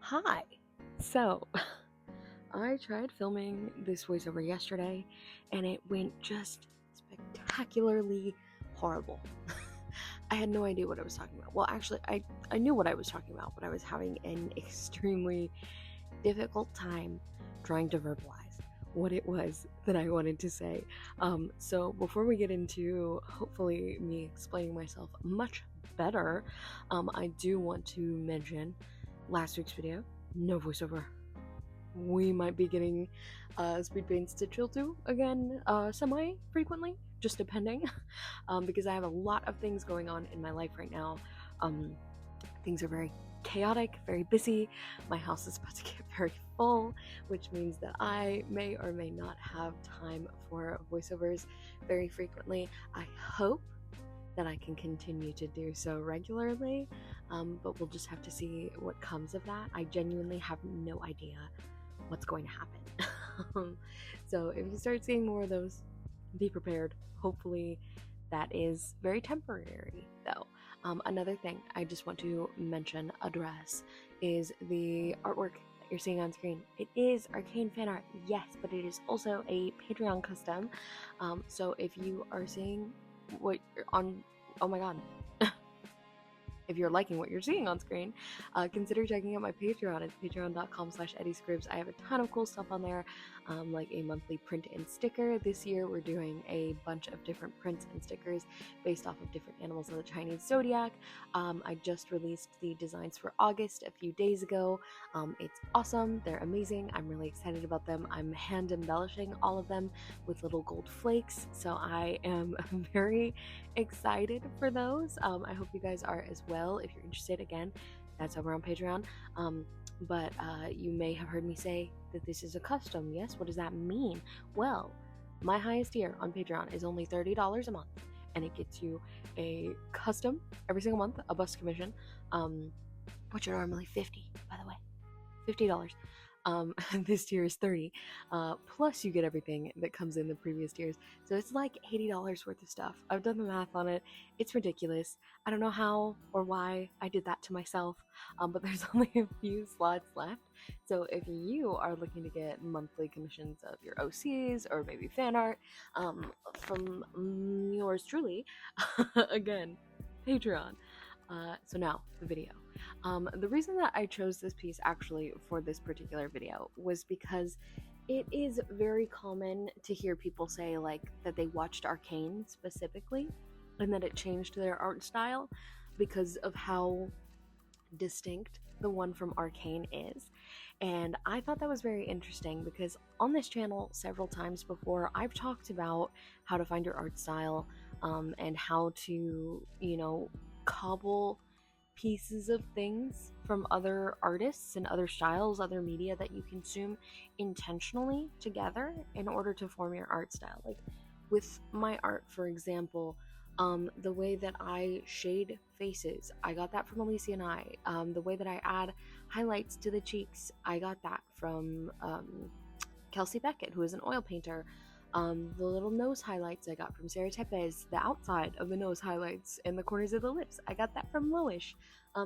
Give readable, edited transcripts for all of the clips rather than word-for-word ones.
Hi. So, I tried filming this voiceover yesterday and it went just spectacularly horrible. I had no idea what I was talking about. Well, actually, I knew what I was talking about, but I was having an extremely difficult time trying to verbalize what it was that I wanted to say. So, before we get into hopefully me explaining myself much better, I do want to mention last week's video, no voiceover. We might be getting speed paints to chill to again semi-frequently, just depending, because I have a lot of things going on in my life right now. Things are very chaotic, very busy. My house is about to get very full, which means that I may or may not have time for voiceovers very frequently. I hope that I can continue to do so regularly, but we'll just have to see what comes of that. I genuinely have no idea what's going to happen. So if you start seeing more of those, be prepared. Hopefully that is very temporary though. Another thing I just want to mention, address, is the artwork that you're seeing on screen. It is Arcane fan art, yes, but it is also a Patreon custom. So if you are seeing what you're on, oh my god, if you're liking what you're seeing on screen, consider checking out my Patreon. It's patreon.com/eddiescribs. I have a ton of cool stuff on there, like a monthly print and sticker. This year we're doing a bunch of different prints and stickers based off of different animals of the Chinese zodiac. I just released the designs for August a few days ago. It's awesome. They're amazing. I'm really excited about them. I'm hand embellishing all of them with little gold flakes, so I am very excited for those. I hope you guys are as well. If you're interested, again, that's over on Patreon. But you may have heard me say that this is a custom. Yes, what does that mean? Well, my highest tier on Patreon is only $30 a month, and it gets you a custom every single month, a bust commission, which are normally $50, by the way, $50. This tier is $30, plus you get everything that comes in the previous tiers, so it's like $80 worth of stuff. I've done the math on it. It's ridiculous. I don't know how or why I did that to myself, but there's only a few slots left. So if you are looking to get monthly commissions of your OCs or maybe fan art from yours truly, again, Patreon. So now the video. The reason that I chose this piece actually for this particular video was because it is very common to hear people say like that they watched Arcane specifically and that it changed their art style because of how distinct the one from Arcane is. And I thought that was very interesting because on this channel several times before I've talked about how to find your art style, and how to, cobble pieces of things from other artists and other styles, other media that you consume intentionally together in order to form your art style. Like with my art, for example, the way that I shade faces, I got that from Alicia and I. The way that I add highlights to the cheeks, I got that from Kelsey Beckett, who is an oil painter. The little nose highlights I got from Sarah Tepes, the outside of the nose highlights and the corners of the lips, I got that from Loish.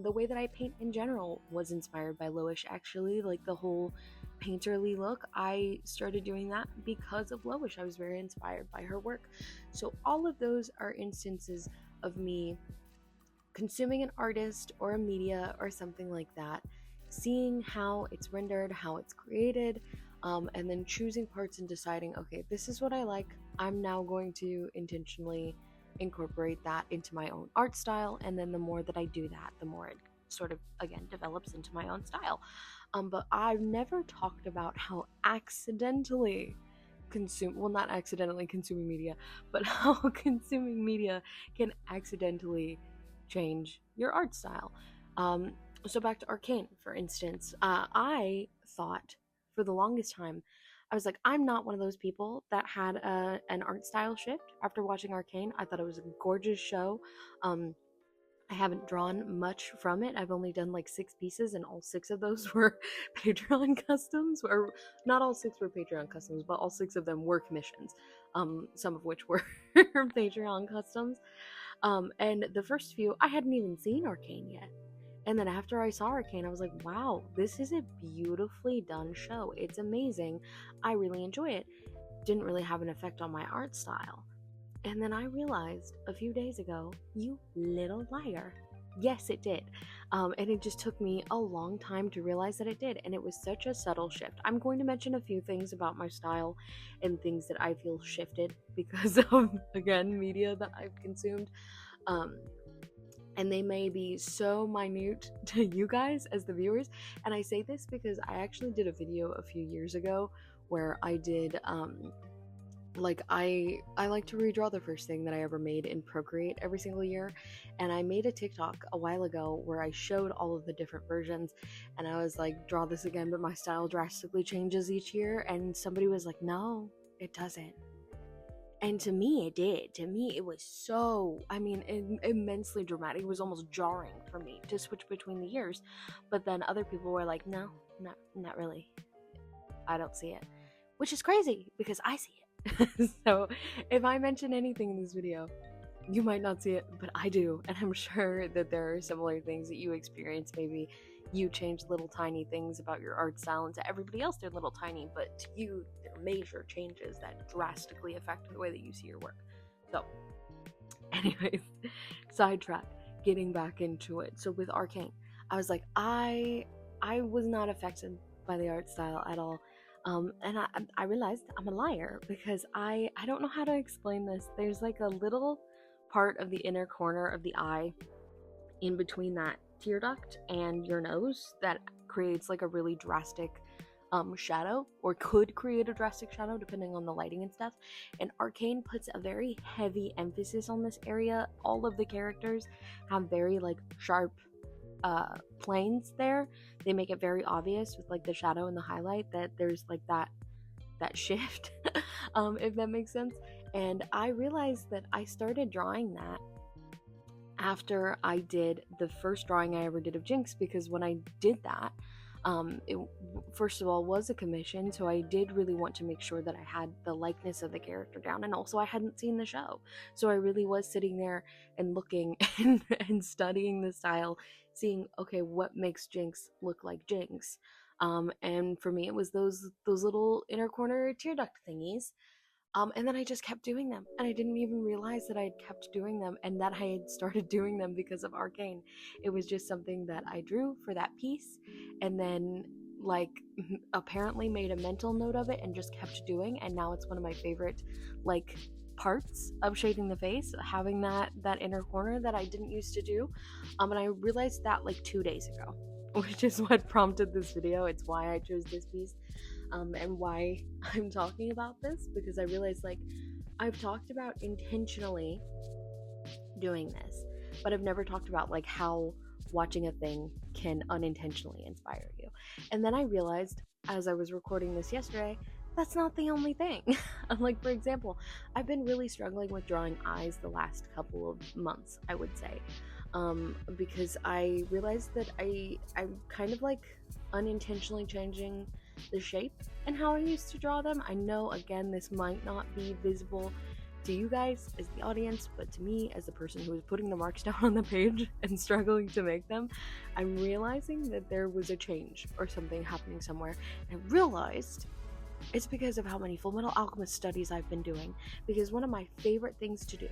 The way that I paint in general was inspired by Loish, actually, like the whole painterly look. I started doing that because of Loish. I was very inspired by her work. So all of those are instances of me consuming an artist or a media or something like that, seeing how it's rendered, how it's created, and then choosing parts and deciding, okay, this is what I like. I'm now going to intentionally incorporate that into my own art style, and then the more that I do that, the more it sort of, again, develops into my own style. But I've never talked about how accidentally not accidentally consuming media, but how consuming media can accidentally change your art style. So back to Arcane, for instance, I thought for the longest time, I was like, I'm not one of those people that had an art style shift after watching Arcane. I thought it was a gorgeous show. I haven't drawn much from it. I've only done like 6 pieces, and all 6 of those were Patreon customs, or not all 6 were Patreon customs, but all 6 of them were commissions, some of which were Patreon customs. And the first few, I hadn't even seen Arcane yet. And then after I saw Arcane, I was like, wow, this is a beautifully done show. It's amazing. I really enjoy it. Didn't really have an effect on my art style. And then I realized a few days ago, you little liar. Yes, it did. And it just took me a long time to realize that it did. And it was such a subtle shift. I'm going to mention a few things about my style and things that I feel shifted because of, again, media that I've consumed. And they may be so minute to you guys as the viewers. And I say this because I actually did a video a few years ago where I did I like to redraw the first thing that I ever made in Procreate every single year, and I made a TikTok a while ago where I showed all of the different versions, and I was like, draw this again, but my style drastically changes each year, and somebody was like, no, it doesn't. And to me, it did. To me, it was so, immensely dramatic. It was almost jarring for me to switch between the years, but then other people were like, no, not really. I don't see it, which is crazy because I see it. So if I mention anything in this video, you might not see it, but I do, and I'm sure that there are similar things that you experience. Maybe you change little tiny things about your art style, and to everybody else they're little tiny, but to you they're major changes that drastically affect the way that you see your work. So anyways, sidetrack, getting back into it. So with Arcane, I was like, I was not affected by the art style at all. And I realized I'm a liar because I don't know how to explain this. There's like a little part of the inner corner of the eye in between that tear duct and your nose that creates like a really drastic shadow, or could create a drastic shadow depending on the lighting and stuff. And Arcane puts a very heavy emphasis on this area. All of the characters have very like sharp planes there. They make it very obvious with like the shadow and the highlight that there's like that shift, if that makes sense. And I realized that I started drawing that after I did the first drawing I ever did of Jinx, because when I did that, it first of all was a commission, so I did really want to make sure that I had the likeness of the character down, and also I hadn't seen the show, so I really was sitting there and looking and studying the style, seeing, okay, what makes Jinx look like Jinx. And for me it was those little inner corner tear duct thingies. And then I just kept doing them, and I didn't even realize that I had kept doing them and that I had started doing them because of Arcane. It was just something that I drew for that piece, and then like apparently made a mental note of it and just kept doing, and now it's one of my favorite like parts of shading the face, having that inner corner that I didn't used to do. And I realized that like 2 days ago, which is what prompted this video. It's why I chose this piece. And why I'm talking about this, because I realized like I've talked about intentionally doing this, but I've never talked about like how watching a thing can unintentionally inspire you. And then I realized as I was recording this yesterday, that's not the only thing. Like, for example, I've been really struggling with drawing eyes the last couple of months, I would say, because I realized that I'm kind of like unintentionally changing the shape and how I used to draw them. I know, again, this might not be visible to you guys as the audience, but to me as the person who is putting the marks down on the page and struggling to make them, I'm realizing that there was a change or something happening somewhere. And I realized it's because of how many Fullmetal Alchemist studies I've been doing, because one of my favorite things to do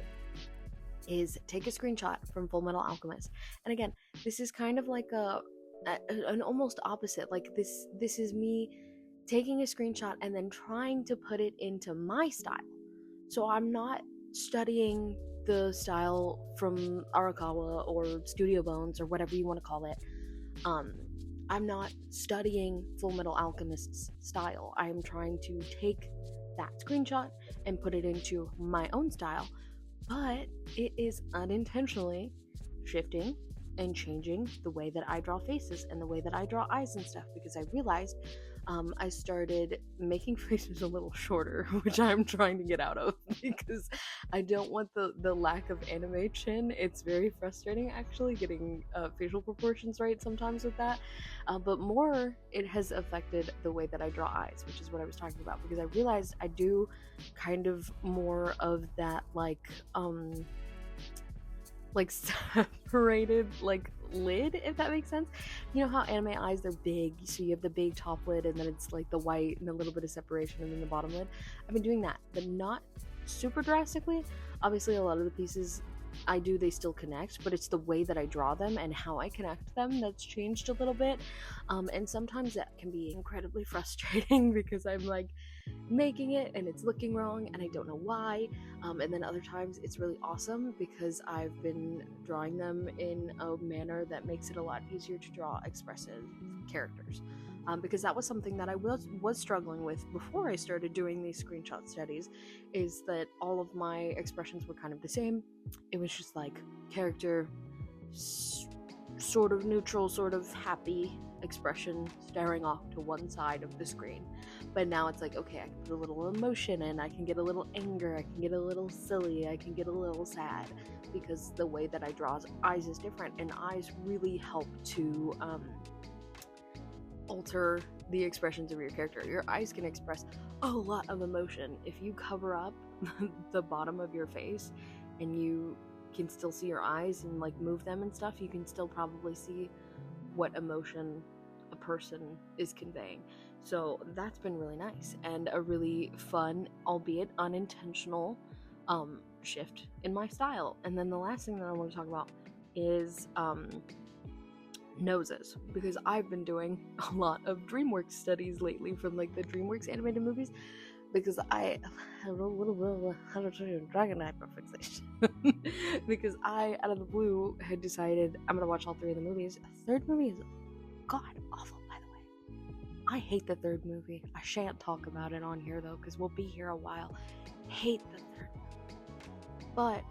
is take a screenshot from Fullmetal Alchemist. And again, this is kind of like an almost opposite, like this is me taking a screenshot and then trying to put it into my style. So I'm not studying the style from Arakawa or Studio Bones or whatever you want to call it. I'm not studying Fullmetal Alchemist's style. I'm trying to take that screenshot and put it into my own style, but it is unintentionally shifting and changing the way that I draw faces and the way that I draw eyes and stuff, because I realized I started making faces a little shorter, which I'm trying to get out of because I don't want the lack of animation. It's very frustrating actually getting facial proportions right sometimes with that, but more it has affected the way that I draw eyes, which is what I was talking about, because I realized I do kind of more of that like separated, like lid, if that makes sense. You know how anime eyes, they're big, so you have the big top lid and then it's like the white and a little bit of separation and then the bottom lid. I've been doing that, but not super drastically. Obviously a lot of the pieces I do, they still connect, but it's the way that I draw them and how I connect them that's changed a little bit. And sometimes that can be incredibly frustrating because I'm like making it and it's looking wrong and I don't know why. And then other times it's really awesome because I've been drawing them in a manner that makes it a lot easier to draw expressive characters. Because that was something that I was struggling with before I started doing these screenshot studies, is that all of my expressions were kind of the same. It was just like character, sort of neutral, sort of happy expression staring off to one side of the screen. But now it's like, okay, I can put a little emotion in, I can get a little anger, I can get a little silly, I can get a little sad, because the way that I draw eyes is different, and eyes really help to alter the expressions of your character. Your eyes can express a lot of emotion. If you cover up the bottom of your face and you can still see your eyes and like move them and stuff, you can still probably see what emotion a person is conveying. So that's been really nice and a really fun, albeit unintentional, shift in my style. And then the last thing that I want to talk about is noses, because I've been doing a lot of DreamWorks studies lately from like the DreamWorks animated movies, because I have a little bit of dragon hyperfixation. Because I, out of the blue, had decided I'm gonna watch all 3 of the movies. The third movie is god awful, by the way. I hate the third movie. I shan't talk about it on here though, because we'll be here a while. Hate the third movie. But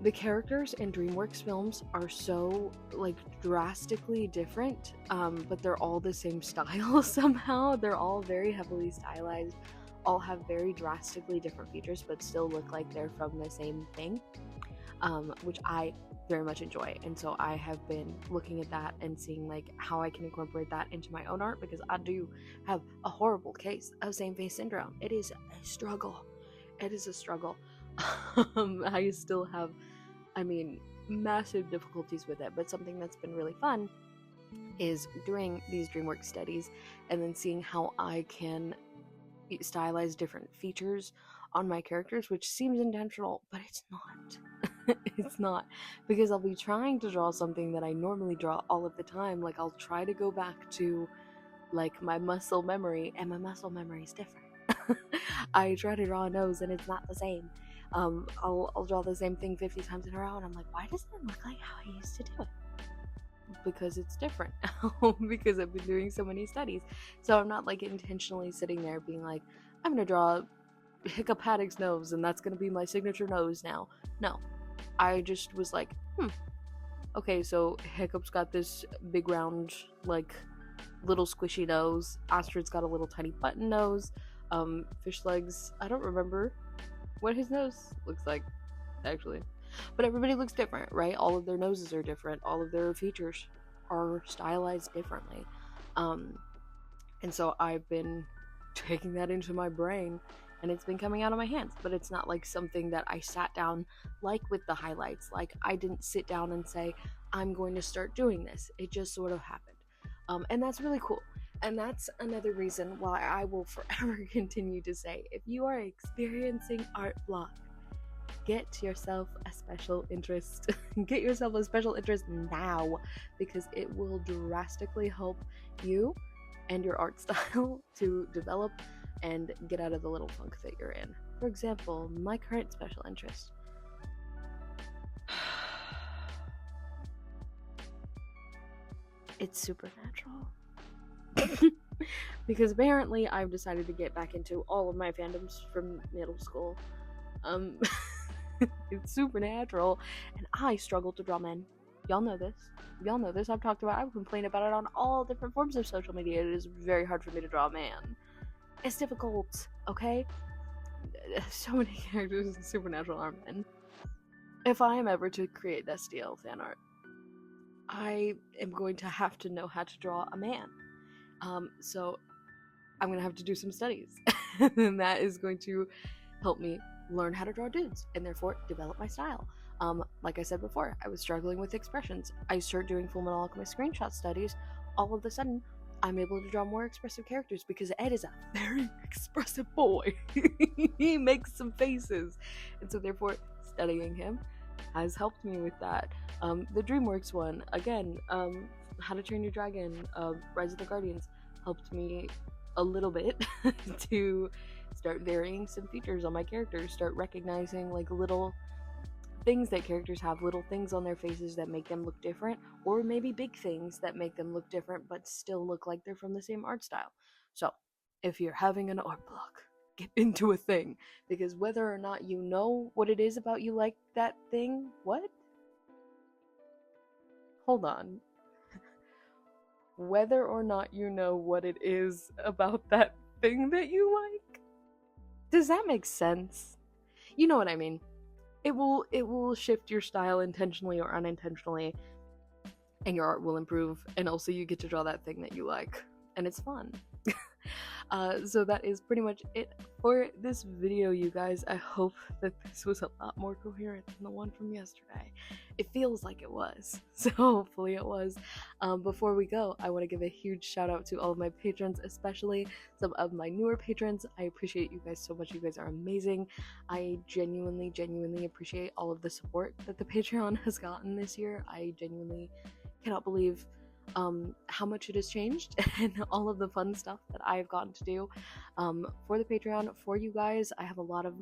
the characters in DreamWorks films are so like drastically different, but they're all the same style somehow. They're all very heavily stylized, all have very drastically different features, but still look like they're from the same thing, which I very much enjoy. And so I have been looking at that and seeing like how I can incorporate that into my own art, because I do have a horrible case of same face syndrome. It is a struggle. It is a struggle. I still have, massive difficulties with it, but something that's been really fun is doing these DreamWorks studies and then seeing how I can stylize different features on my characters, which seems intentional, but it's not. It's not, because I'll be trying to draw something that I normally draw all of the time. Like I'll try to go back to like my muscle memory, and my muscle memory is different. I try to draw a nose and it's not the same. I'll draw the same thing 50 times in a row and I'm like, why doesn't it look like how I used to do it? Because it's different. Because I've been doing so many studies. So I'm not like intentionally sitting there being like, I'm gonna draw Hiccup Haddock's nose and that's gonna be my signature nose now. No. I just was like, okay, so Hiccup's got this big round, like, little squishy nose. Astrid's got a little tiny button nose. Fish Legs, I don't remember what his nose looks like, actually. But everybody looks different, right? All of their noses are different. All of their features are stylized differently. And so I've been taking that into my brain, and it's been coming out of my hands. But it's not like something that I sat down, like with the highlights. Like, I didn't sit down and say, I'm going to start doing this. It just sort of happened. And that's really cool. And that's another reason why I will forever continue to say, if you are experiencing art block, get yourself a special interest. Get yourself a special interest now, because it will drastically help you and your art style to develop and get out of the little funk that you're in. For example, my current special interest. It's supernatural. Because apparently I've decided to get back into all of my fandoms from middle school. It's supernatural, and I struggle to draw men. Y'all know this. I've talked about it. I've complained about it on all different forms of social media. It is very hard for me to draw a man. It's difficult, okay? So many characters in Supernatural are men. If I am ever to create Destiel fan art, I am going to have to know how to draw a man. So I'm going to have to do some studies. And that is going to help me learn how to draw dudes, and therefore develop my style. Like I said before, I was struggling with expressions. I started doing Fullmetal Alchemist screenshot studies. All of a sudden, I'm able to draw more expressive characters because Ed is a very expressive boy. He makes some faces. And so therefore, studying him has helped me with that. The DreamWorks one, again, How to Train Your Dragon, Rise of the Guardians, helped me a little bit to start varying some features on my characters, start recognizing like little things that characters have, little things on their faces that make them look different, or maybe big things that make them look different but still look like they're from the same art style. So, if you're having an art block, get into a thing, because whether or not you know what it is about you like that thing, what? Hold on. Whether or not you know what it is about that thing that you like, does that make sense? You know what I mean. It will shift your style intentionally or unintentionally, and your art will improve, and also you get to draw that thing that you like, and it's fun. So that is pretty much it for this video, you guys. I hope that this was a lot more coherent than the one from yesterday. It feels like it was, so hopefully it was. Before we go, I want to give a huge shout out to all of my patrons, especially some of my newer patrons. I appreciate you guys so much. You guys are amazing. I genuinely appreciate all of the support that the Patreon has gotten this year. I genuinely cannot believe how much it has changed and all of the fun stuff that I've gotten to do for the Patreon for you guys. I have a lot of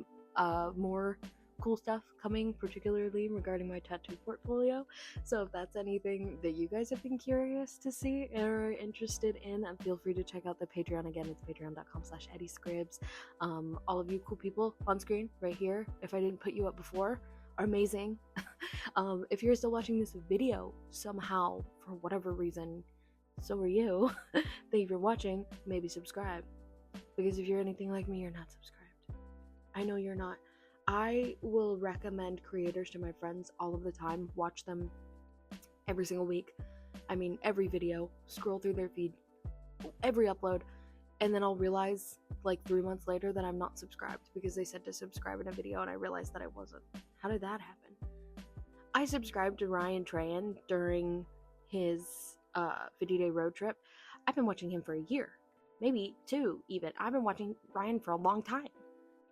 more cool stuff coming, particularly regarding my tattoo portfolio. So if that's anything that you guys have been curious to see or interested in, feel free to check out the Patreon. Again, it's patreon.com/eddiescribs. All of you cool people on screen right here, if I didn't put you up before, are amazing. If you're still watching this video somehow, for whatever reason, so are you. Thank you for watching. Maybe subscribe, because if you're anything like me, you're not subscribed. I know you're not. I will recommend creators to my friends all of the time. Watch them every single week. I mean, every video. Scroll through their feed, every upload, and then I'll realize like 3 months later that I'm not subscribed because they said to subscribe in a video and I realized that I wasn't. How did that happen? I subscribed to Ryan Trahan during his 50-day road trip. I've been watching him for a year, maybe 2 even. I've been watching Ryan for a long time.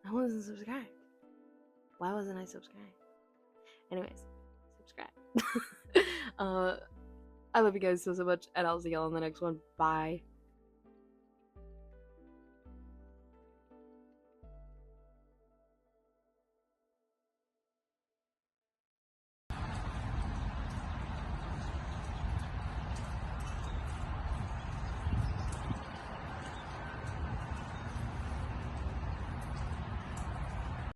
I wasn't subscribed. Why wasn't I subscribed? Anyways, subscribe. I love you guys so much, and I'll see y'all in the next one. Bye.